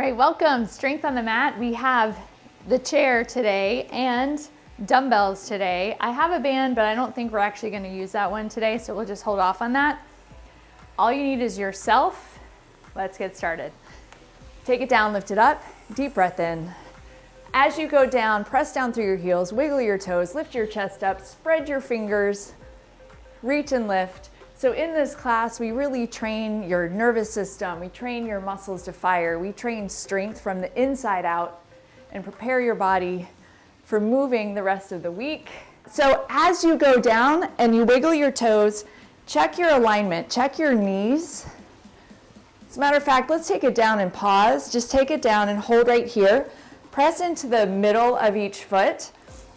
right, welcome. Strength on the mat. We have the chair today and dumbbells today. I have a band, but I don't think we're actually going to use that one today, so we'll just hold off on that. All you need is yourself. Let's get started. Take it down, lift it up, deep breath in. As you go down, press down through your heels, wiggle your toes, lift your chest up, spread your fingers, reach and lift. So in this class, we really train your nervous system, we train your muscles to fire, we train strength from the inside out and prepare your body for moving the rest of the week. So as you go down and you wiggle your toes, check your alignment, check your knees. As a matter of fact, let's take it down and pause. Just take it down and hold right here. Press into the middle of each foot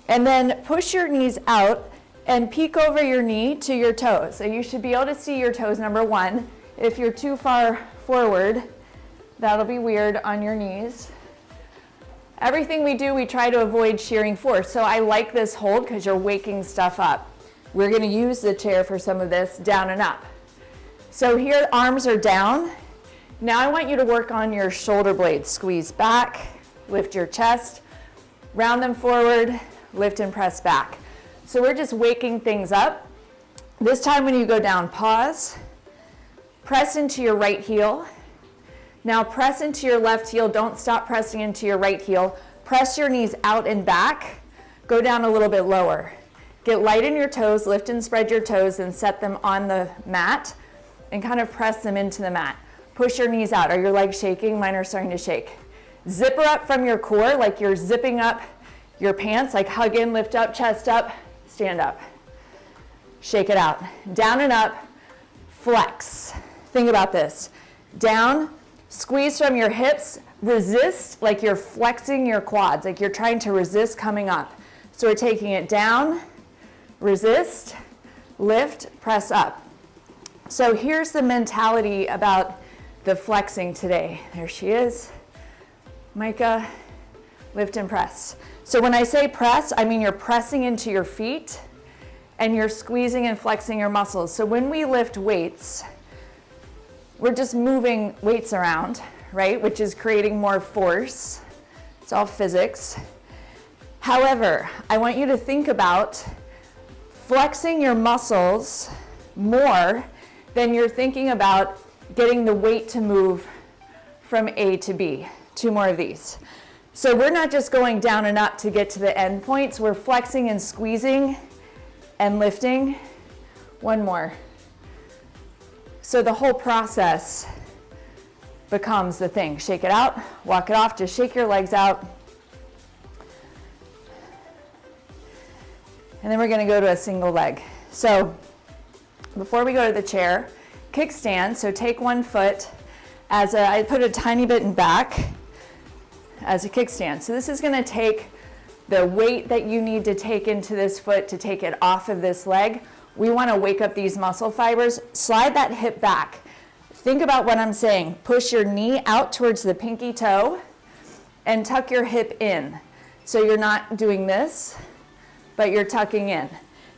and then push your knees out and peek over your knee to your toes. So you should be able to see your toes, number one. If you're too far forward, that'll be weird on your knees. Everything we do, we try to avoid shearing forward. So I like this hold because you're waking stuff up. We're gonna use the chair for some of this, down and up. So here, arms are down. Now I want you to work on your shoulder blades. Squeeze back, lift your chest, round them forward, lift and press back. So we're just waking things up. This time when you go down, pause, press into your right heel. Now press into your left heel, don't stop pressing into your right heel. Press your knees out and back, go down a little bit lower. Get light in your toes, lift and spread your toes and set them on the mat and kind of press them into the mat. Push your knees out. Are your legs shaking? Mine are starting to shake. Zipper up from your core like you're zipping up your pants, like hug in, lift up, chest up, stand up. Shake it out. Down and up, flex. Think about this. Down, squeeze from your hips, resist like you're flexing your quads, like you're trying to resist coming up. So we're taking it down, resist, lift, press up. So here's the mentality about the flexing today. There she is. Micah, lift and press. So when I say press, I mean you're pressing into your feet and you're squeezing and flexing your muscles. So when we lift weights, we're just moving weights around, right? Which is creating more force. It's all physics. However, I want you to think about flexing your muscles more than you're thinking about getting the weight to move from A to B. Two more of these. So we're not just going down and up to get to the end points, we're flexing and squeezing and lifting. One more. So the whole process becomes the thing. Shake it out, walk it off, just shake your legs out. And then we're gonna go to a single leg. So before we go to the chair, kickstand, so take one foot I put a tiny bit in back as a kickstand. So this is gonna take the weight that you need to take into this foot to take it off of this leg. We wanna wake up these muscle fibers. Slide that hip back. Think about what I'm saying. Push your knee out towards the pinky toe and tuck your hip in. So you're not doing this, but you're tucking in.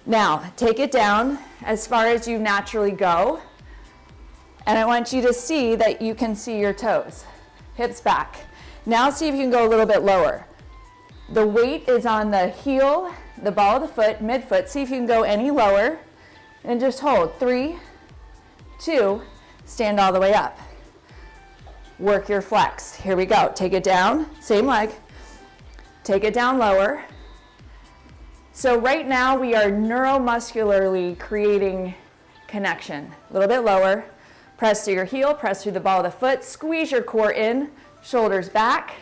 Now, take it down as far as you naturally go. And I want you to see that you can see your toes. Hips back. Now see if you can go a little bit lower. The weight is on the heel, the ball of the foot, midfoot. See if you can go any lower. And just hold. 3, 2, stand all the way up. Work your flex. Here we go. Take it down, same leg. Take it down lower. So right now we are neuromuscularly creating connection. A little bit lower. Press through your heel, press through the ball of the foot, squeeze your core in, shoulders back,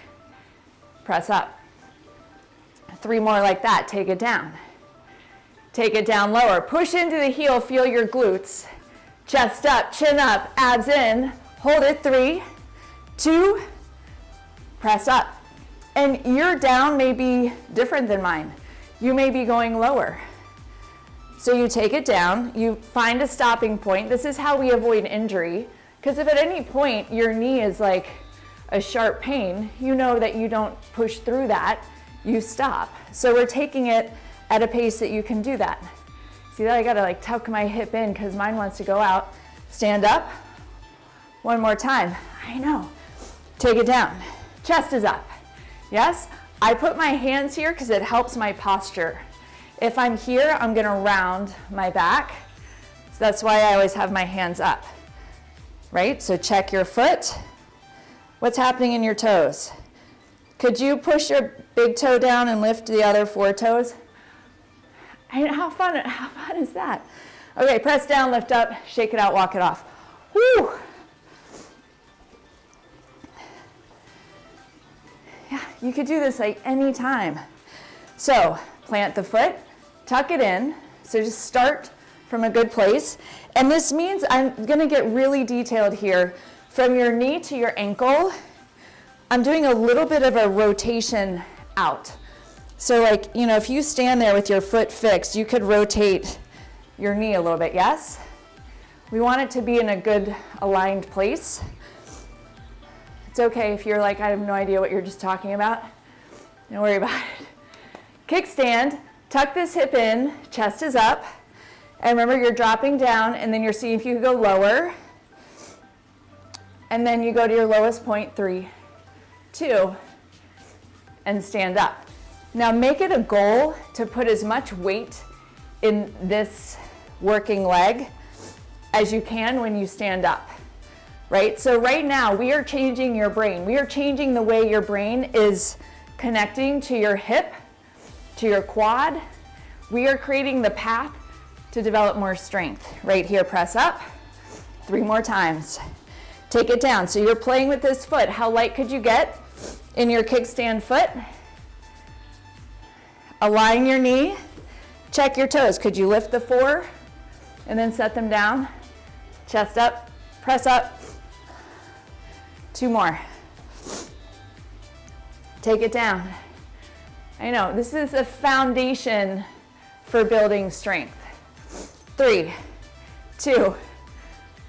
press up. 3 more like that, take it down. Take it down lower, push into the heel, feel your glutes. Chest up, chin up, abs in, hold it, 3, 2, press up. And your down may be different than mine. You may be going lower. So you take it down, you find a stopping point. This is how we avoid injury, because if at any point your knee is like a sharp pain, you know that you don't push through that, you stop. So we're taking it at a pace that you can do that. See that? I gotta like tuck my hip in because mine wants to go out. Stand up. One more time. I know. Take it down. Chest is up. Yes, I put my hands here because it helps my posture. If I'm here, I'm gonna round my back. So that's why I always have my hands up, right? So check your foot. What's happening in your toes? Could you push your big toe down and lift the other 4 toes? How fun is that? Okay, press down, lift up, shake it out, walk it off. Woo! Yeah, you could do this like any time. So plant the foot, tuck it in. So just start from a good place. And this means I'm gonna get really detailed here. From your knee to your ankle, I'm doing a little bit of a rotation out. So like, you know, if you stand there with your foot fixed, you could rotate your knee a little bit, yes? We want it to be in a good aligned place. It's okay if you're like, I have no idea what you're just talking about. Don't worry about it. Kickstand, tuck this hip in, chest is up. And remember, you're dropping down and then you're seeing if you can go lower. And then you go to your lowest point, 3, 2, and stand up. Now make it a goal to put as much weight in this working leg as you can when you stand up, right? So right now we are changing your brain. We are changing the way your brain is connecting to your hip, to your quad. We are creating the path to develop more strength. Right here, press up, 3 more times. Take it down. So you're playing with this foot. How light could you get in your kickstand foot? Align your knee, check your toes. Could you lift the 4 and then set them down? Chest up, press up. 2 more. Take it down. I know, this is a foundation for building strength. 3, 2,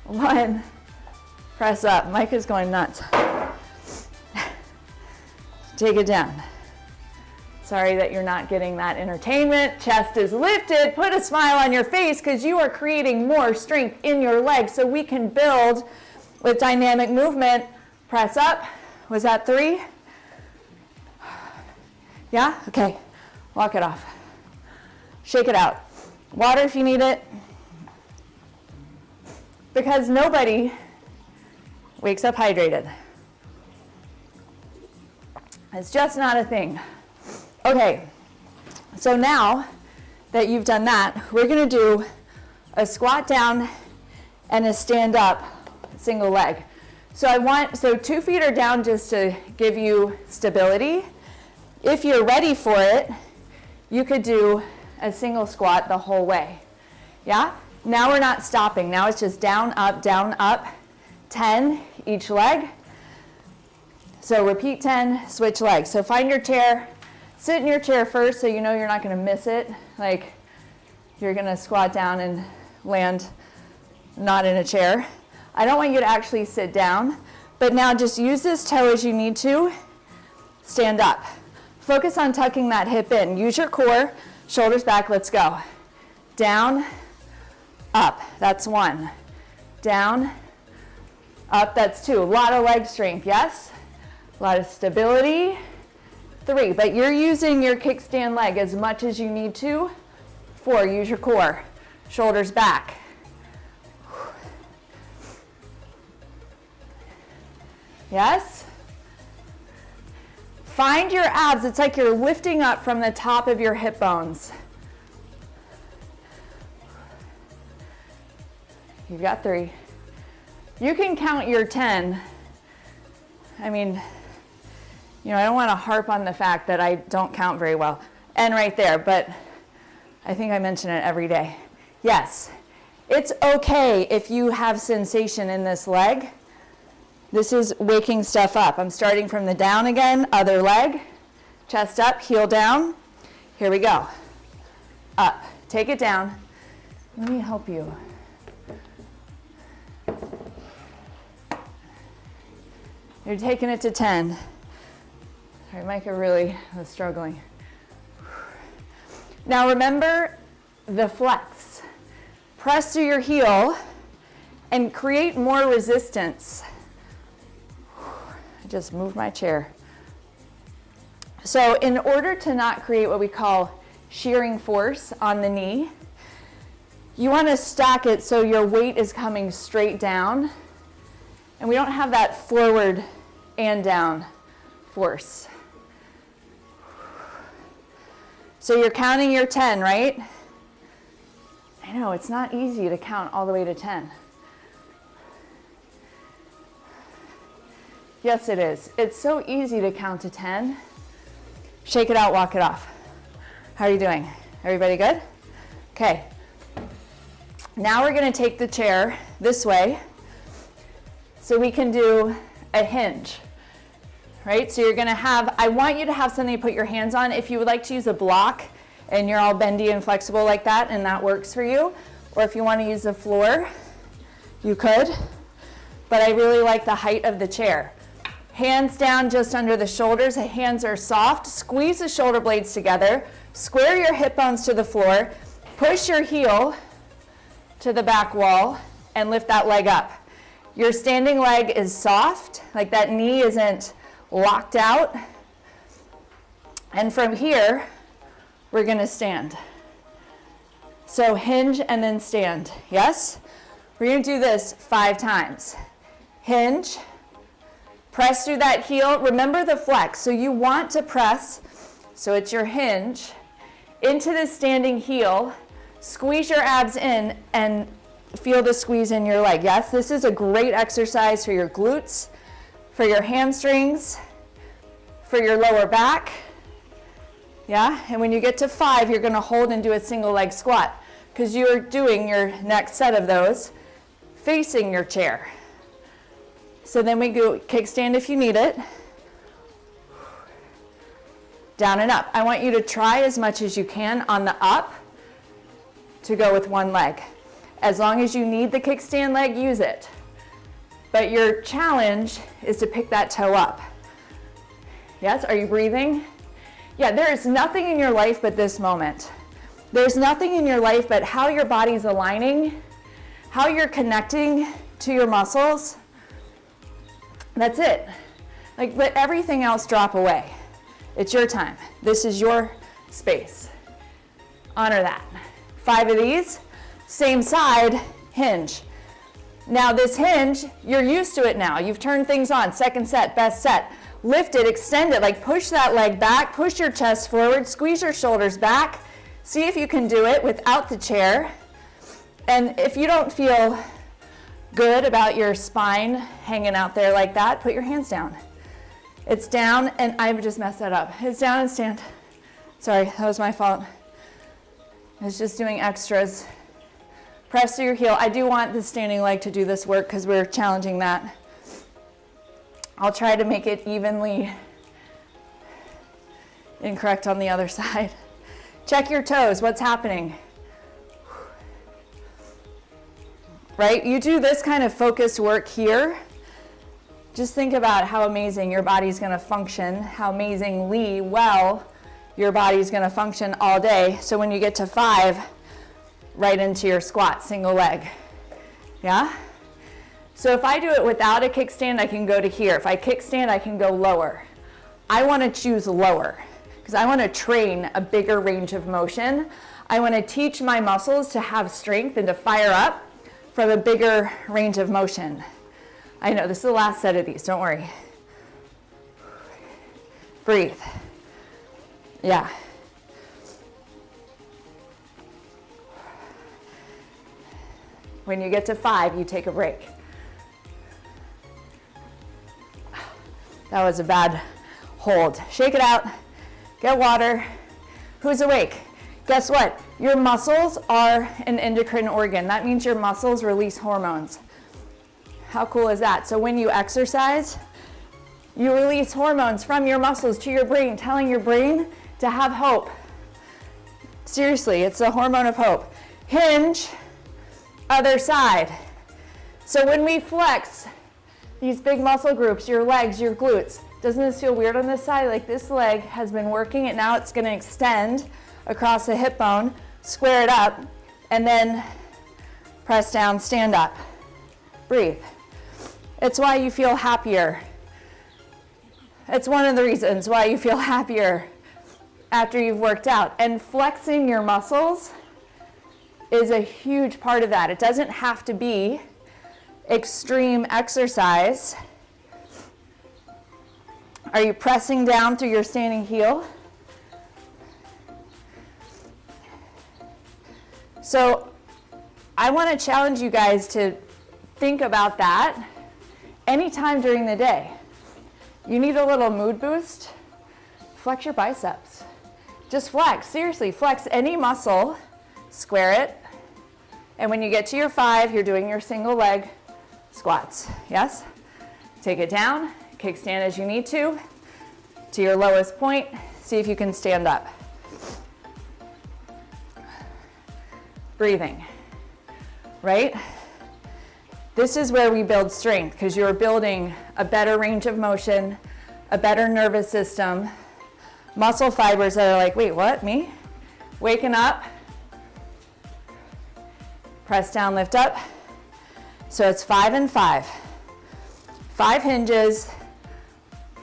1. Press up. Mike is going nuts. Take it down. Sorry that you're not getting that entertainment. Chest is lifted. Put a smile on your face because you are creating more strength in your legs so we can build with dynamic movement. Press up. Was that 3? Yeah? Okay. Walk it off. Shake it out. Water if you need it. Because nobody wakes up hydrated. It's just not a thing. Okay, so now that you've done that, we're gonna do a squat down and a stand up single leg. So 2 feet are down just to give you stability. If you're ready for it, you could do a single squat the whole way. Yeah? Now we're not stopping. Now it's just down, up, 10 each leg. So repeat 10, switch legs. So find your chair, sit in your chair first so you know you're not gonna miss it. Like you're gonna squat down and land not in a chair. I don't want you to actually sit down, but now just use this toe as you need to. Stand up. Focus on tucking that hip in. Use your core, shoulders back, let's go. Down, up, that's 1. Down, up, that's 2. A lot of leg strength, yes? A lot of stability. 3, but you're using your kickstand leg as much as you need to. 4, use your core, shoulders back. Yes? Find your abs. It's like you're lifting up from the top of your hip bones. You've got 3. You can count your 10. I mean, you know, I don't want to harp on the fact that I don't count very well. And right there, but I think I mention it every day. Yes, it's okay if you have sensation in this leg. This is waking stuff up. I'm starting from the down again, other leg, chest up, heel down. Here we go. Up, take it down. Let me help you. You're taking it to 10. All right, Micah really was struggling. Now remember the flex. Press through your heel and create more resistance. I just moved my chair. So in order to not create what we call shearing force on the knee, you want to stack it so your weight is coming straight down, and we don't have that forward and down force. So you're counting your 10, right? I know, it's not easy to count all the way to 10. Yes, it is. It's so easy to count to 10. Shake it out, walk it off. How are you doing? Everybody good? Okay. Now we're going to take the chair this way so we can do a hinge. Right? So you're going to have, I want you to have something to put your hands on. If you would like to use a block and you're all bendy and flexible like that and that works for you, or if you want to use the floor, you could. But I really like the height of the chair. Hands down just under the shoulders, the hands are soft. Squeeze the shoulder blades together. Square your hip bones to the floor. Push your heel to the back wall and lift that leg up. Your standing leg is soft, like that knee isn't locked out. And from here, we're gonna stand. So hinge and then stand, yes? We're gonna do this 5 times. Hinge, press through that heel. Remember the flex, so you want to press, so it's your hinge, into the standing heel, squeeze your abs in and feel the squeeze in your leg. Yes, this is a great exercise for your glutes, for your hamstrings, for your lower back. Yeah, and when you get to 5, you're gonna hold and do a single leg squat because you're doing your next set of those facing your chair. So then we go kickstand if you need it. Down and up. I want you to try as much as you can on the up to go with one leg. As long as you need the kickstand leg, use it. But your challenge is to pick that toe up. Yes, are you breathing? Yeah, there is nothing in your life but this moment. There's nothing in your life but how your body's aligning, how you're connecting to your muscles. That's it. Like, let everything else drop away. It's your time. This is your space. Honor that. 5 of these, same side, hinge. Now this hinge, you're used to it now. You've turned things on. Second set, best set. Lift it, extend it, like push that leg back, push your chest forward, squeeze your shoulders back. See if you can do it without the chair. And if you don't feel good about your spine hanging out there like that, put your hands down. It's down, and I just messed that up. It's down and stand. Sorry, that was my fault. I was just doing extras. Press through your heel. I do want the standing leg to do this work because we're challenging that. I'll try to make it evenly incorrect on the other side. Check your toes. What's happening? Right? You do this kind of focused work here. Just think about how amazing your body's going to function, how amazingly well your body's going to function all day. So when you get to 5, right into your squat, single leg. Yeah? So if I do it without a kickstand, I can go to here. If I kickstand, I can go lower. I want to choose lower because I want to train a bigger range of motion. I want to teach my muscles to have strength and to fire up from a bigger range of motion. I know, this is the last set of these, don't worry. Breathe. Yeah. When you get to 5, you take a break. That was a bad hold. Shake it out, get water. Who's awake? Guess what? Your muscles are an endocrine organ. That means your muscles release hormones. How cool is that? So when you exercise, you release hormones from your muscles to your brain, telling your brain to have hope. Seriously, it's a hormone of hope. Hinge, other side. So when we flex these big muscle groups, your legs, your glutes, doesn't this feel weird on this side? Like this leg has been working and now it's going to extend across the hip bone, square it up, and then press down, stand up. Breathe. It's why you feel happier. It's one of the reasons why you feel happier after you've worked out. And flexing your muscles is a huge part of that. It doesn't have to be extreme exercise. Are you pressing down through your standing heel? So I want to challenge you guys to think about that anytime during the day. You need a little mood boost? Flex your biceps. Just flex, seriously, flex any muscle, square it, and when you get to your 5, you're doing your single leg squats, yes? Take it down, kickstand as you need to your lowest point, see if you can stand up. Breathing, right? This is where we build strength, because you're building a better range of motion, a better nervous system, muscle fibers that are like, wait, what, me? Waking up, press down, lift up. So it's 5 and 5. 5 hinges,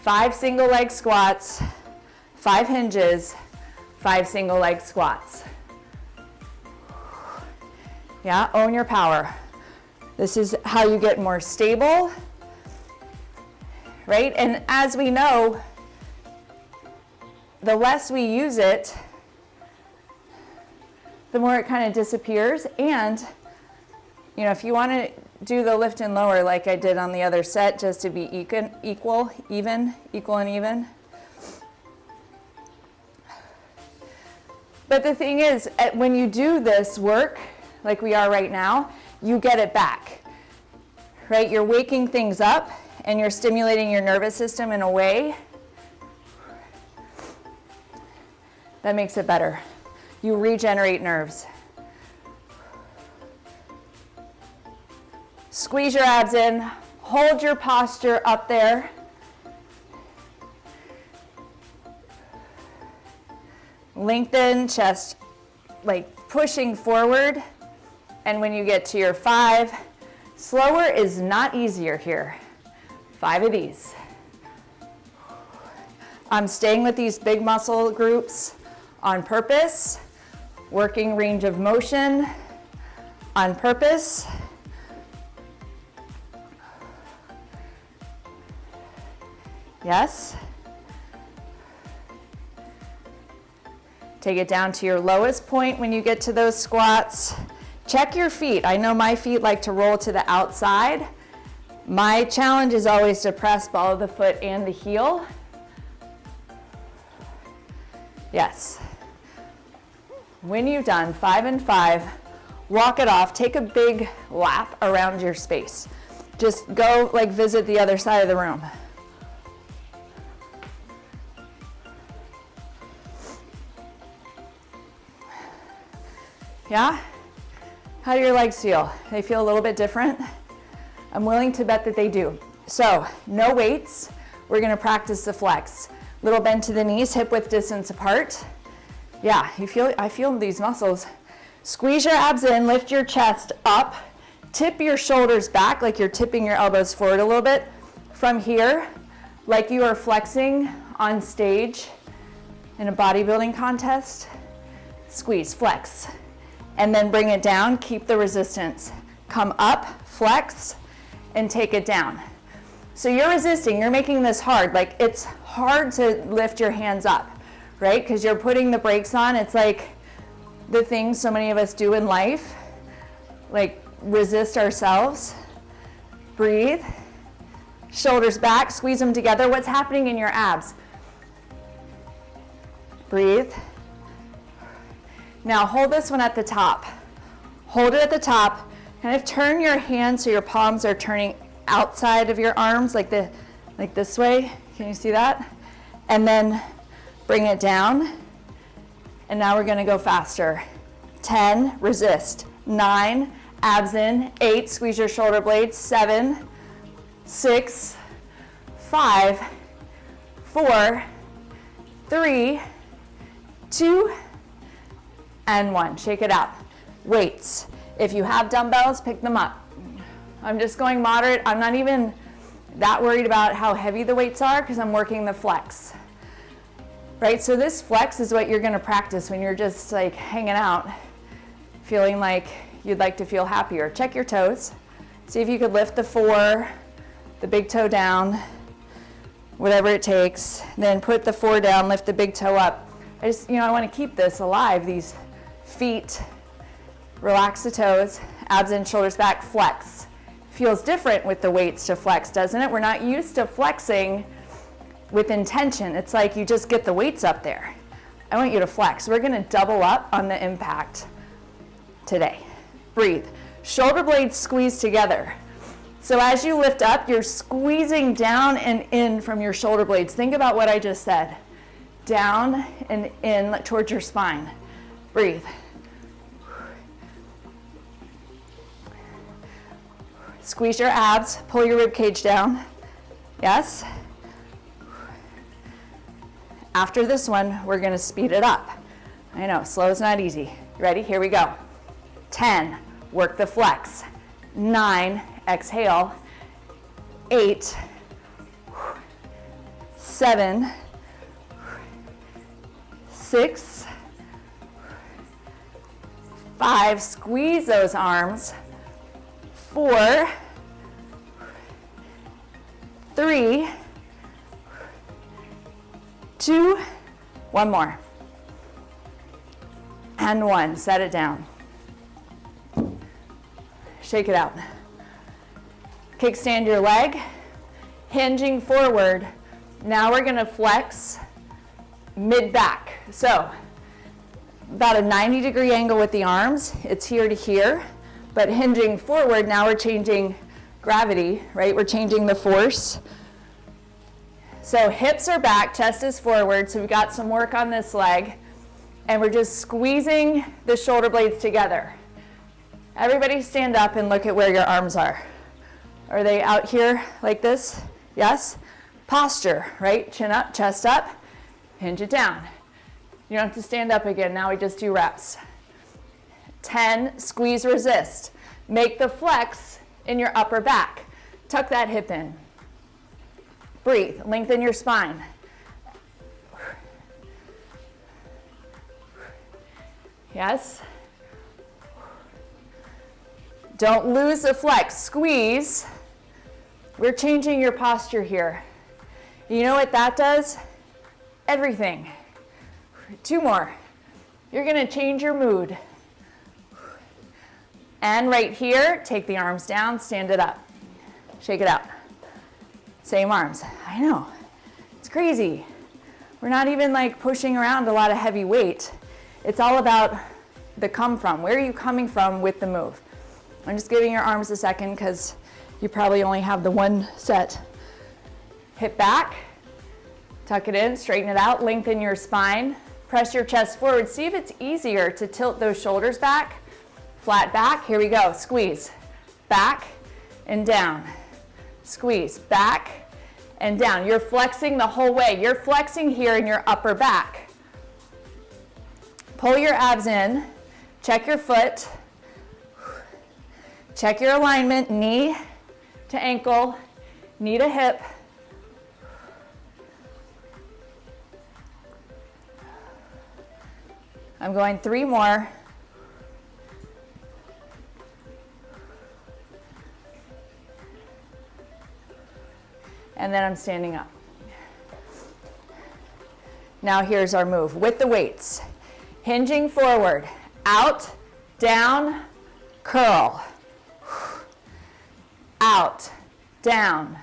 5 single leg squats, 5 hinges, 5 single leg squats. Yeah, own your power. This is how you get more stable, right? And as we know, the less we use it, the more it kind of disappears. And, you know, if you want to do the lift and lower like I did on the other set, just to be equal and even. But the thing is, when you do this work, like we are right now, you get it back, right? You're waking things up and you're stimulating your nervous system in a way that makes it better. You regenerate nerves. Squeeze your abs in, hold your posture up there. Lengthen, chest like pushing forward. And when you get to your 5, slower is not easier here. 5 of these. I'm staying with these big muscle groups on purpose, working range of motion on purpose. Yes. Take it down to your lowest point when you get to those squats. Check your feet. I know my feet like to roll to the outside. My challenge is always to press ball of the foot and the heel. Yes. When you've done 5 and 5, walk it off. Take a big lap around your space. Just go like visit the other side of the room. Yeah? How do your legs feel? They feel a little bit different? I'm willing to bet that they do. So, no weights. We're gonna practice the flex. Little bend to the knees, hip width distance apart. Yeah, I feel these muscles. Squeeze your abs in, lift your chest up, tip your shoulders back like you're tipping your elbows forward a little bit. From here, like you are flexing on stage in a bodybuilding contest. Squeeze, flex. And then bring it down, keep the resistance. Come up, flex, and take it down. So you're resisting, you're making this hard. Like it's hard to lift your hands up, right? Because you're putting the brakes on. It's like the things so many of us do in life, like resist ourselves. Breathe, shoulders back, squeeze them together. What's happening in your abs? Breathe. Now hold this one at the top. Hold it at the top. Kind of turn your hands so your palms are turning outside of your arms like this way. Can you see that? And then bring it down. And now we're gonna go faster. 10, resist. 9, abs in. 8, squeeze your shoulder blades. 7, 6, 5, 4, 3, 2, and 1. Shake it out. Weights. If you have dumbbells, pick them up. I'm just going moderate. I'm not even that worried about how heavy the weights are because I'm working the flex. Right, so this flex is what you're gonna practice when you're just like hanging out, feeling like you'd like to feel happier. Check your toes. See if you could lift the 4, the big toe down, whatever it takes. Then put the 4 down, lift the big toe up. I wanna keep this alive, these feet. Relax the toes, abs in, shoulders back, flex. Feels different with the weights to flex, doesn't it? We're not used to flexing with intention. It's like you just get the weights up there. I want you to flex. We're gonna double up on the impact today. Breathe. Shoulder blades squeeze together. So as you lift up, you're squeezing down and in from your shoulder blades. Think about what I just said. Down and in towards your spine. Breathe. Squeeze your abs, pull your rib cage down. Yes? After this one, we're gonna speed it up. I know, slow is not easy. Ready? Here we go. 10, work the flex. 9, exhale. 8, 7, 6, 5, squeeze those arms. 4, 3, 2, one more. And 1, set it down. Shake it out. Kickstand your leg, hinging forward. Now we're gonna flex mid-back. So, about a 90-degree angle with the arms. It's here to here, but hinging forward, now we're changing gravity, right? We're changing the force. So hips are back, chest is forward, so we've got some work on this leg, and we're just squeezing the shoulder blades together. Everybody stand up and look at where your arms are. Are they out here like this? Yes? Posture, right? Chin up, chest up, hinge it down. You don't have to stand up again, now we just do reps. 10, squeeze, resist. Make the flex in your upper back. Tuck that hip in. Breathe, lengthen your spine. Yes? Don't lose the flex, squeeze. We're changing your posture here. You know what that does? Everything. 2 more. You're gonna change your mood. And right here, take the arms down, stand it up. Shake it out. Same arms. I know, it's crazy. We're not even like pushing around a lot of heavy weight. It's all about the come from. Where are you coming from with the move? I'm just giving your arms a second because you probably only have the 1 set. Hip back, tuck it in, straighten it out, lengthen your spine, press your chest forward. See if it's easier to tilt those shoulders back. Flat back, here we go, squeeze. Back and down. Squeeze, back and down. You're flexing the whole way. You're flexing here in your upper back. Pull your abs in, check your foot, check your alignment, knee to ankle, knee to hip. I'm going 3 more. And then I'm standing up. Now here's our move with the weights. Hinging forward, out, down, curl. Out, down,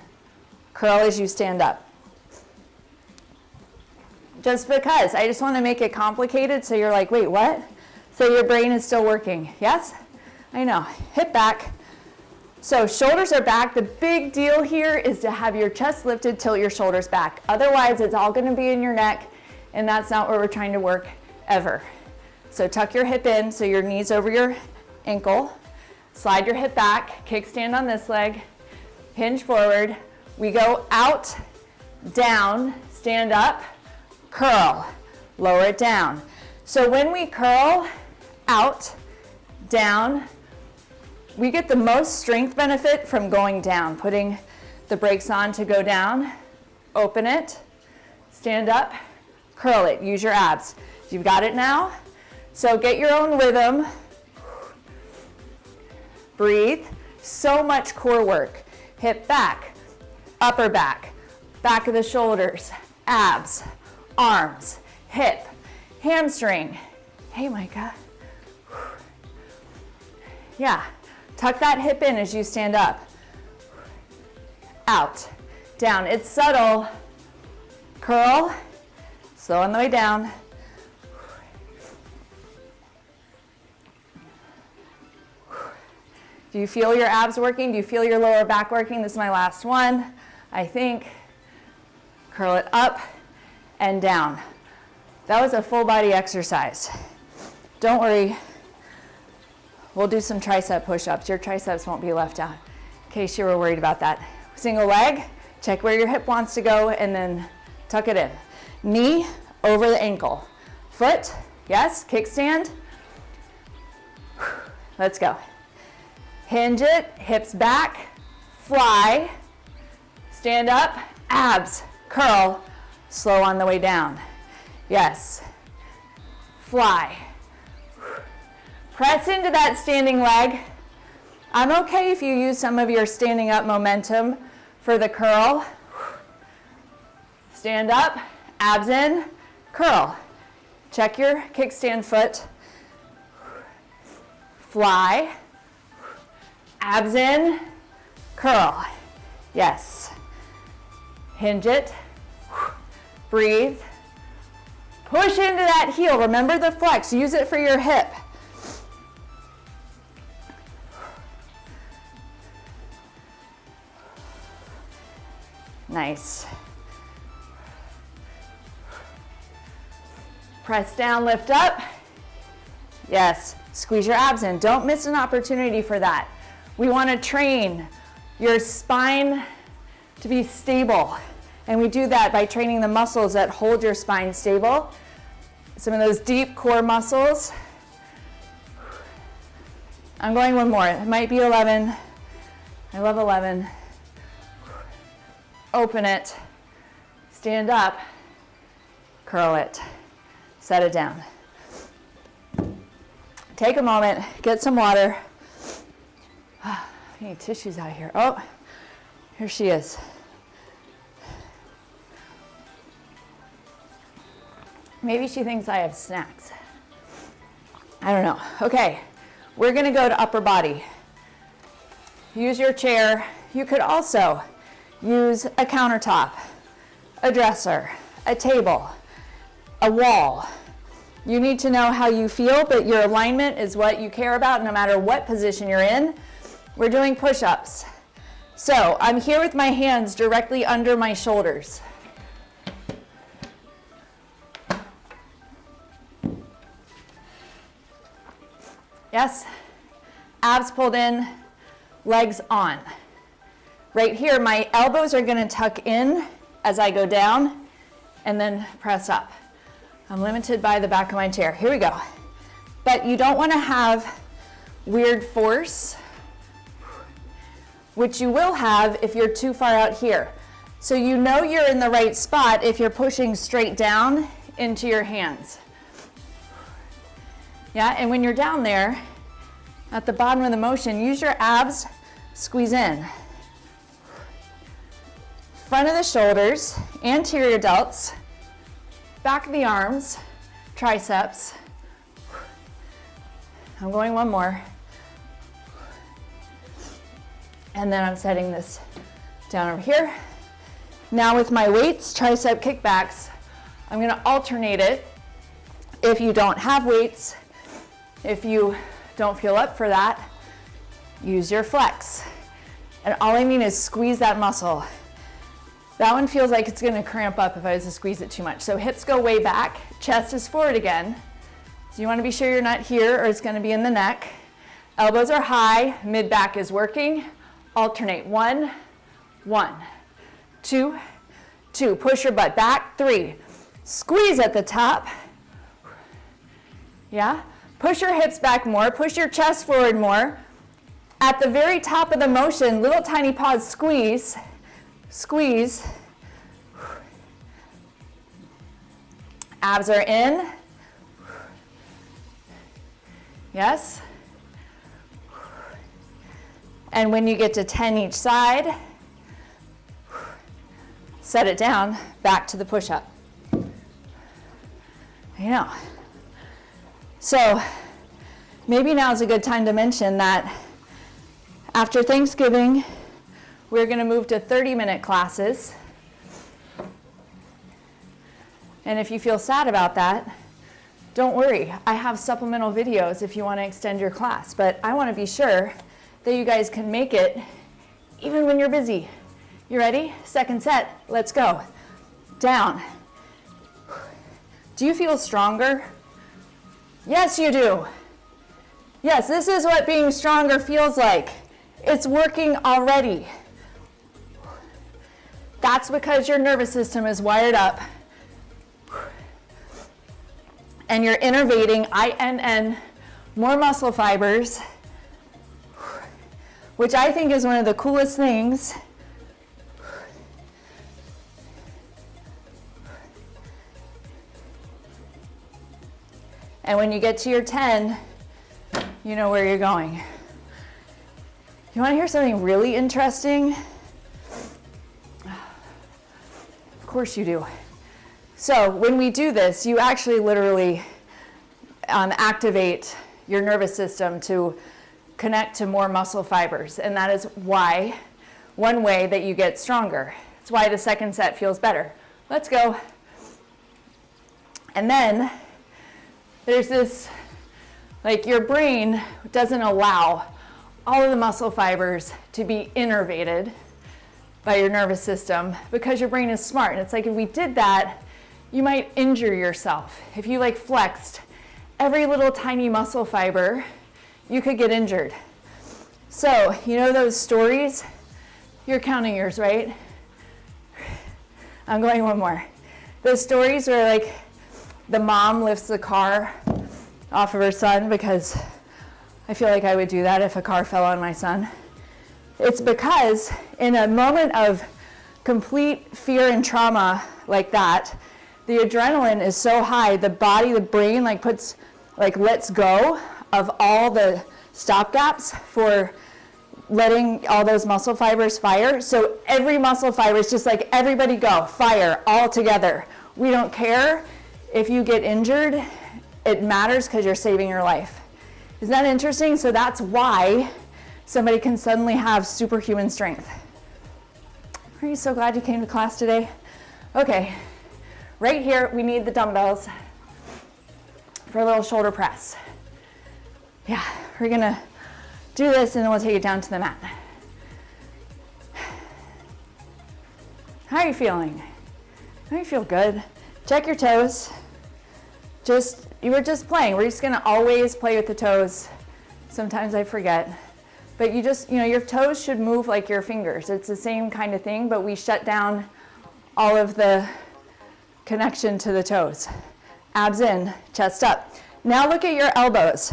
curl as you stand up. Just because, I just want to make it complicated so you're like, wait, what? So your brain is still working, yes? I know, hip back. So shoulders are back. The big deal here is to have your chest lifted, tilt your shoulders back. Otherwise, it's all gonna be in your neck, and that's not where we're trying to work ever. So tuck your hip in, so your knee's over your ankle. Slide your hip back, kickstand on this leg, hinge forward. We go out, down, stand up, curl, lower it down. So when we curl, out, down, we get the most strength benefit from going down, putting the brakes on to go down, open it, stand up, curl it, use your abs. You've got it now. So get your own rhythm. Breathe. So much core work. Hip back, upper back of the shoulders, abs, arms, hip, hamstring. Hey, Micah. Yeah, tuck that hip in as you stand up. Out, down. It's subtle. Curl, slow on the way down. Do you feel your abs working? Do you feel your lower back working? This is my last one, I think. Curl it up and down. That was a full body exercise. Don't worry, we'll do some tricep push-ups. Your triceps won't be left out, in case you were worried about that. Single leg, check where your hip wants to go, and then tuck it in. Knee over the ankle. Foot, yes, kickstand. Let's go. Hinge it, hips back, fly, stand up, abs, curl, slow on the way down. Yes, fly. Press into that standing leg. I'm okay if you use some of your standing up momentum for the curl. Stand up, abs in, curl. Check your kickstand foot. Fly. Abs in, curl. Yes. Hinge it. Breathe. Push into that heel. Remember the flex. Use it for your hip. Nice. Press down, lift up. Yes. Squeeze your abs in. Don't miss an opportunity for that. We want to train your spine to be stable. And we do that by training the muscles that hold your spine stable. Some of those deep core muscles. I'm going one more. It might be 11. I love 11. Open it. Stand up. Curl it. Set it down. Take a moment. Get some water. I need tissues out here. Oh, here she is. Maybe she thinks I have snacks. I don't know. Okay, we're gonna go to upper body. Use your chair. You could also use a countertop, a dresser, a table, a wall. You need to know how you feel, but your alignment is what you care about no matter what position you're in. We're doing push-ups. So I'm here with my hands directly under my shoulders. Yes, abs pulled in, legs on. Right here, my elbows are gonna tuck in as I go down and then press up. I'm limited by the back of my chair. Here we go. But you don't wanna have weird force, which you will have if you're too far out here. So you know you're in the right spot if you're pushing straight down into your hands. Yeah, and when you're down there, at the bottom of the motion, use your abs, squeeze in. Front of the shoulders, anterior delts, back of the arms, triceps. I'm going one more. And then I'm setting this down over here. Now with my weights, tricep kickbacks, I'm gonna alternate it. If you don't have weights, if you don't feel up for that, use your flex. And all I mean is squeeze that muscle. That one feels like it's gonna cramp up if I was to squeeze it too much. So hips go way back, chest is forward again. So you wanna be sure you're not here or it's gonna be in the neck. Elbows are high, mid-back is working. Alternate, 1, 1, 2, 2. Push your butt back, 3. Squeeze at the top. Yeah? Push your hips back more, push your chest forward more. At the very top of the motion, little tiny pause, squeeze. Squeeze. Abs are in. Yes. And when you get to 10 each side, set it down, back to the push-up. I know. So maybe now's a good time to mention that after Thanksgiving, we're going to move to 30-minute classes. And if you feel sad about that, don't worry. I have supplemental videos if you want to extend your class. But I want to be sure that you guys can make it even when you're busy. You ready? Second set. Let's go. Down. Do you feel stronger? Yes, you do. Yes, this is what being stronger feels like. It's working already. That's because your nervous system is wired up and you're innervating, INN, more muscle fibers, which I think is one of the coolest things. And when you get to your 10, you know where you're going. You want to hear something really interesting? Of course you do. So when we do this, you actually literally activate your nervous system to connect to more muscle fibers. And that is why, one way that you get stronger. It's why the second set feels better. Let's go. And then there's this, like your brain doesn't allow all of the muscle fibers to be innervated by your nervous system because your brain is smart. And it's like if we did that, you might injure yourself. If you like flexed every little tiny muscle fiber, you could get injured. So, you know those stories? You're counting yours, right? I'm going one more. Those stories where like the mom lifts the car off of her son, because I feel like I would do that if a car fell on my son. It's because in a moment of complete fear and trauma like that, the adrenaline is so high, the body, the brain lets go of all the stop gaps for letting all those muscle fibers fire. So every muscle fiber is just like, everybody go, fire, all together. We don't care if you get injured, it matters because you're saving your life. Isn't that interesting? So that's why somebody can suddenly have superhuman strength. Are you so glad you came to class today? Okay, right here we need the dumbbells for a little shoulder press. Yeah, we're gonna do this and then we'll take it down to the mat. How are you feeling? How you feel good? Check your toes. You were just playing. We're just gonna always play with the toes. Sometimes I forget. But your toes should move like your fingers. It's the same kind of thing, but we shut down all of the connection to the toes. Abs in, chest up. Now look at your elbows.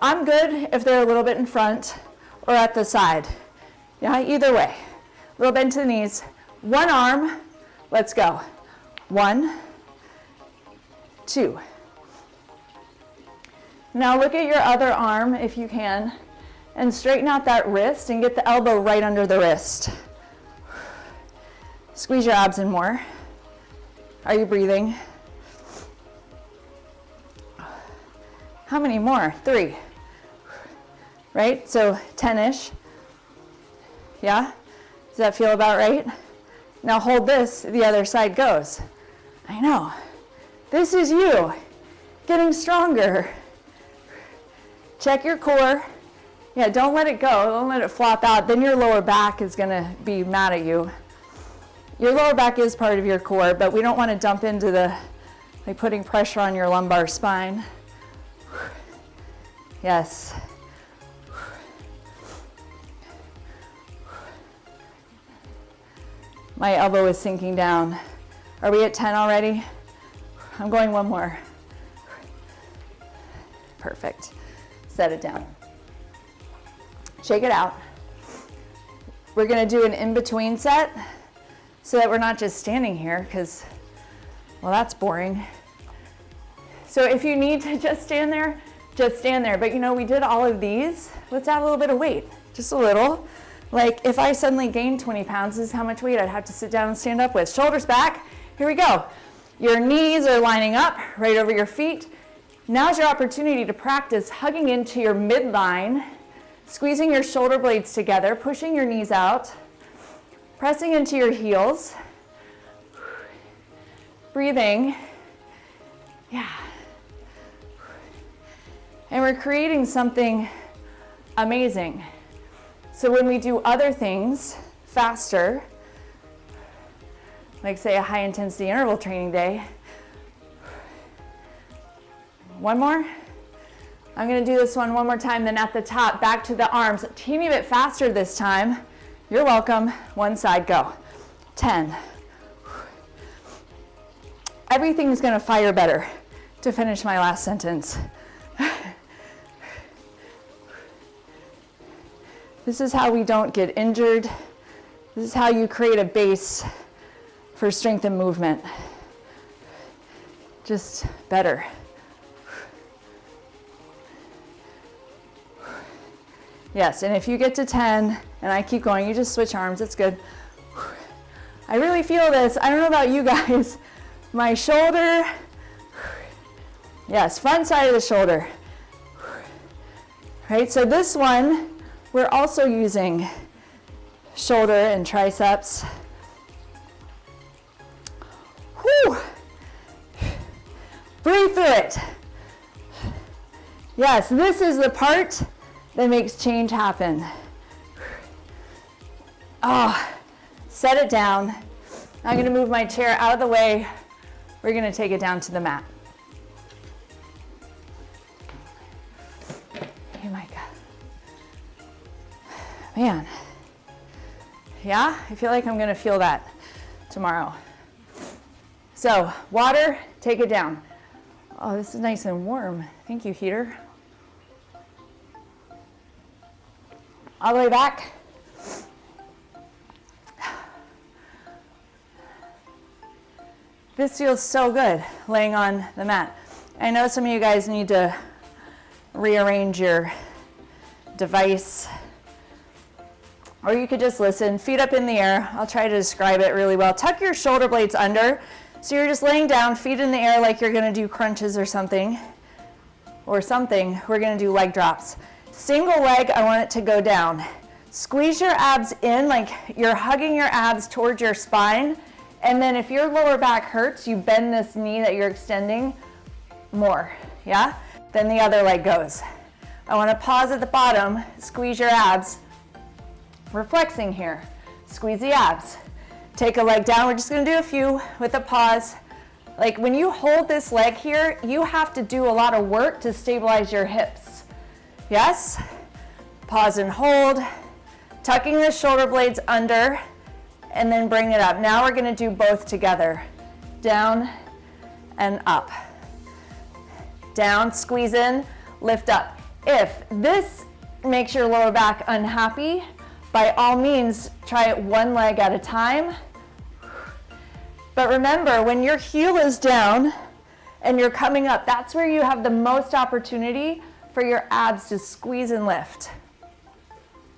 I'm good if they're a little bit in front or at the side. Yeah, either way. A little bend to the knees. One arm, let's go. 1, 2. Now look at your other arm if you can, and straighten out that wrist and get the elbow right under the wrist. Squeeze your abs in more. Are you breathing? How many more? 3. Right? So 10-ish. Yeah? Does that feel about right? Now hold this, the other side goes. I know. This is you getting stronger. Check your core. Yeah, don't let it go. Don't let it flop out. Then your lower back is going to be mad at you. Your lower back is part of your core, but we don't want to dump into putting pressure on your lumbar spine. Yes. My elbow is sinking down. Are we at 10 already? I'm going one more. Perfect. Set it down. Shake it out. We're going to do an in-between set. so that we're not just standing here because, well, that's boring. So if you need to just stand there, just stand there. But you know, we did all of these. Let's add a little bit of weight, just a little. Like if I suddenly gained 20 pounds, this is how much weight I'd have to sit down and stand up with. Shoulders back, here we go. Your knees are lining up right over your feet. Now's your opportunity to practice hugging into your midline, squeezing your shoulder blades together, pushing your knees out, pressing into your heels, breathing, yeah. And we're creating something amazing. So when we do other things faster, like say a high intensity interval training day, one more. I'm gonna do this one more time, then at the top, back to the arms. A teeny bit faster this time. You're welcome. One side, go. 10. Everything's gonna fire better to finish my last sentence. This is how we don't get injured. This is how you create a base for strength and movement. Just better. Yes, and if you get to 10 and I keep going, you just switch arms, it's good. I really feel this. I don't know about you guys. My shoulder, yes, front side of the shoulder. Right, so this one, we're also using shoulder and triceps. Whew. Breathe through it. Yes, this is the part that makes change happen. Oh, set it down. I'm gonna move my chair out of the way. We're gonna take it down to the mat. Oh my God. Man, yeah, I feel like I'm gonna feel that tomorrow. So, water, take it down. Oh, this is nice and warm. Thank you, heater. All the way back. This feels so good, laying on the mat. I know some of you guys need to rearrange your device, or you could just listen. Feet up in the air. I'll try to describe it really well. Tuck your shoulder blades under. So you're just laying down, feet in the air like you're gonna do crunches or something. We're gonna do leg drops. Single leg, I want it to go down. Squeeze your abs in like you're hugging your abs towards your spine. And then if your lower back hurts, you bend this knee that you're extending more, yeah? Then the other leg goes. I wanna pause at the bottom, squeeze your abs. We're flexing here. Squeeze the abs. Take a leg down. We're just gonna do a few with a pause. Like when you hold this leg here, you have to do a lot of work to stabilize your hips. Yes? Pause and hold. Tucking the shoulder blades under and then bring it up. Now we're gonna do both together. Down and up. Down, squeeze in, lift up. If this makes your lower back unhappy, by all means, try it one leg at a time. But remember, when your heel is down and you're coming up, that's where you have the most opportunity for your abs to squeeze and lift.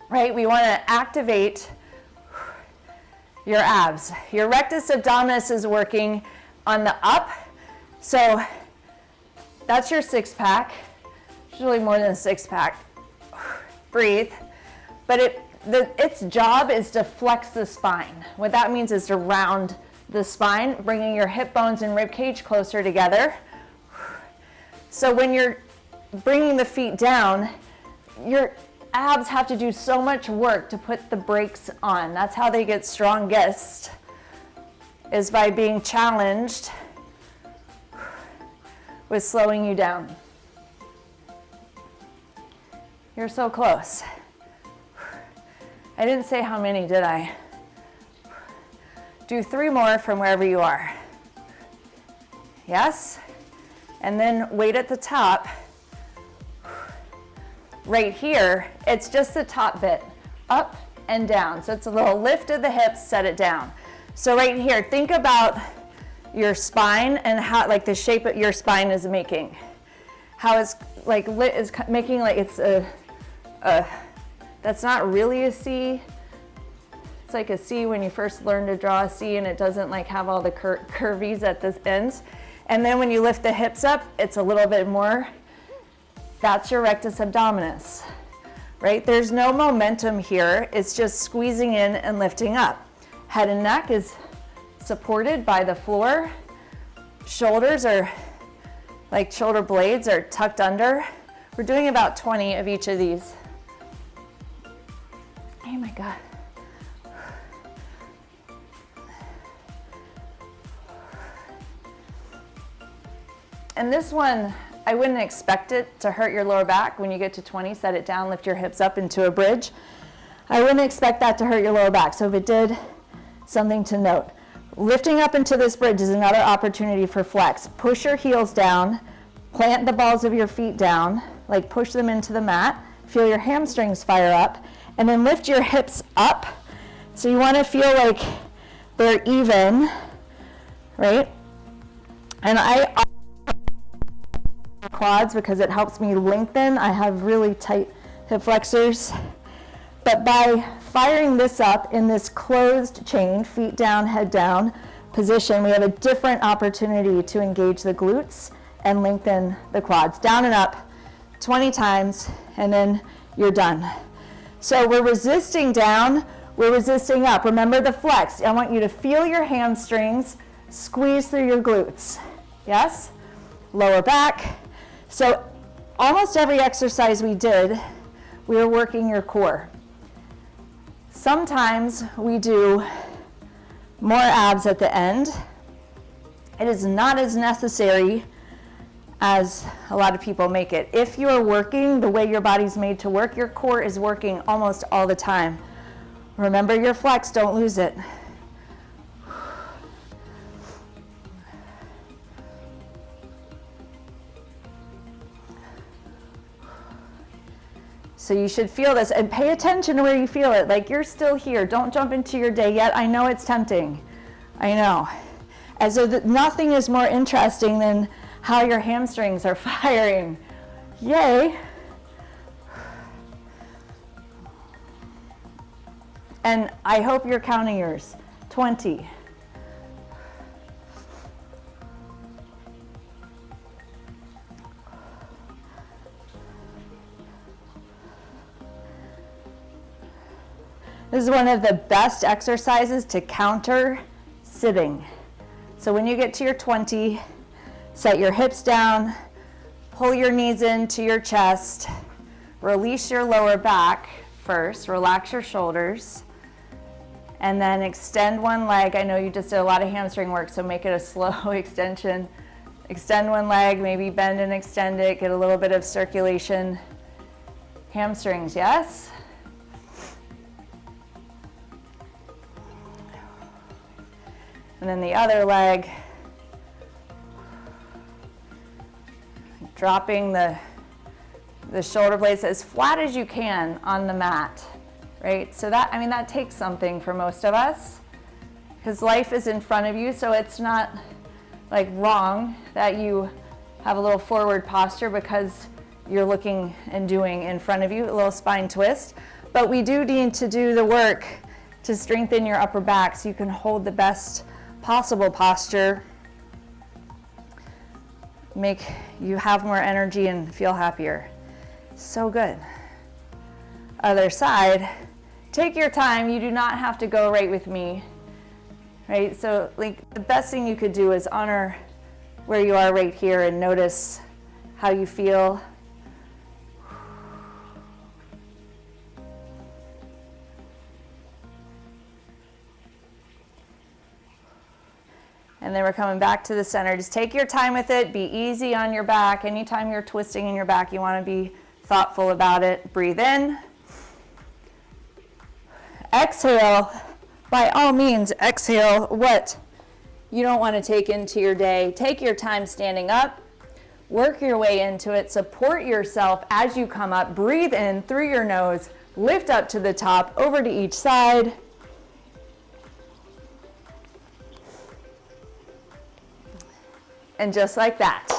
Right? We want to activate your abs. Your rectus abdominis is working on the up. So that's your six pack. It's really more than a six pack. Breathe. But its job is to flex the spine. What that means is to round the spine, bringing your hip bones and rib cage closer together. So when you're bringing the feet down, your abs have to do so much work to put the brakes on. That's how they get strongest, is by being challenged with slowing you down. You're so close. I didn't say how many, did I? Do 3 more from wherever you are. Yes? And then weight at the top. Right here, it's just the top bit, up and down. So it's a little lift of the hips, set it down. So right here, think about your spine and how, like, the shape that your spine is making. How it's like is making like it's that's not really a C. It's like a C when you first learn to draw a C, and it doesn't like have all the curvies at the ends. And then when you lift the hips up, it's a little bit more. That's your rectus abdominis, right? There's no momentum here. It's just squeezing in and lifting up. Head and neck is supported by the floor. Shoulders are, like shoulder blades are tucked under. We're doing about 20 of each of these. Oh my God. And this one, I wouldn't expect it to hurt your lower back. When you get to 20, set it down, lift your hips up into a bridge. I wouldn't expect that to hurt your lower back. So if it did, something to note. Lifting up into this bridge is another opportunity for flex. Push your heels down, plant the balls of your feet down, like push them into the mat. Feel your hamstrings fire up, and then lift your hips up. So you want to feel like they're even, right? And I quads because it helps me lengthen. I have really tight hip flexors. But by firing this up in this closed chain, feet down, head down position, we have a different opportunity to engage the glutes and lengthen the quads. Down and up 20 times, and then you're done. So we're resisting down, we're resisting up. Remember the flex. I want you to feel your hamstrings squeeze through your glutes. Yes? Lower back. So almost every exercise we did, we were working your core. Sometimes we do more abs at the end. It is not as necessary as a lot of people make it. If you are working the way your body's made to work, your core is working almost all the time. Remember your flex, don't lose it. So you should feel this, and pay attention to where you feel it. Like, you're still here. Don't jump into your day yet. I know it's tempting. I know. As though nothing is more interesting than how your hamstrings are firing. Yay. And I hope you're counting yours. 20. This is one of the best exercises to counter sitting. So when you get to your 20, set your hips down, pull your knees into your chest, release your lower back first, relax your shoulders, and then extend one leg. I know you just did a lot of hamstring work, so make it a slow extension. Extend one leg, maybe bend and extend it, get a little bit of circulation. Hamstrings, yes? And then the other leg, dropping the shoulder blades as flat as you can on the mat, right? So that, I mean, that takes something for most of us, because life is in front of you, so it's not like wrong that you have a little forward posture because you're looking and doing in front of you, a little spine twist. But we do need to do the work to strengthen your upper back so you can hold the best possible posture, make you have more energy and feel happier. So good. Other side, take your time. You do not have to go right with me, right? So like the best thing you could do is honor where you are right here and notice how you feel. And then we're coming back to the center. Just take your time with it. Be easy on your back. Anytime you're twisting in your back, you want to be thoughtful about it. Breathe in. Exhale. By all means, exhale what you don't want to take into your day. Take your time standing up. Work your way into it. Support yourself as you come up. Breathe in through your nose. Lift up to the top, over to each side. And just like that.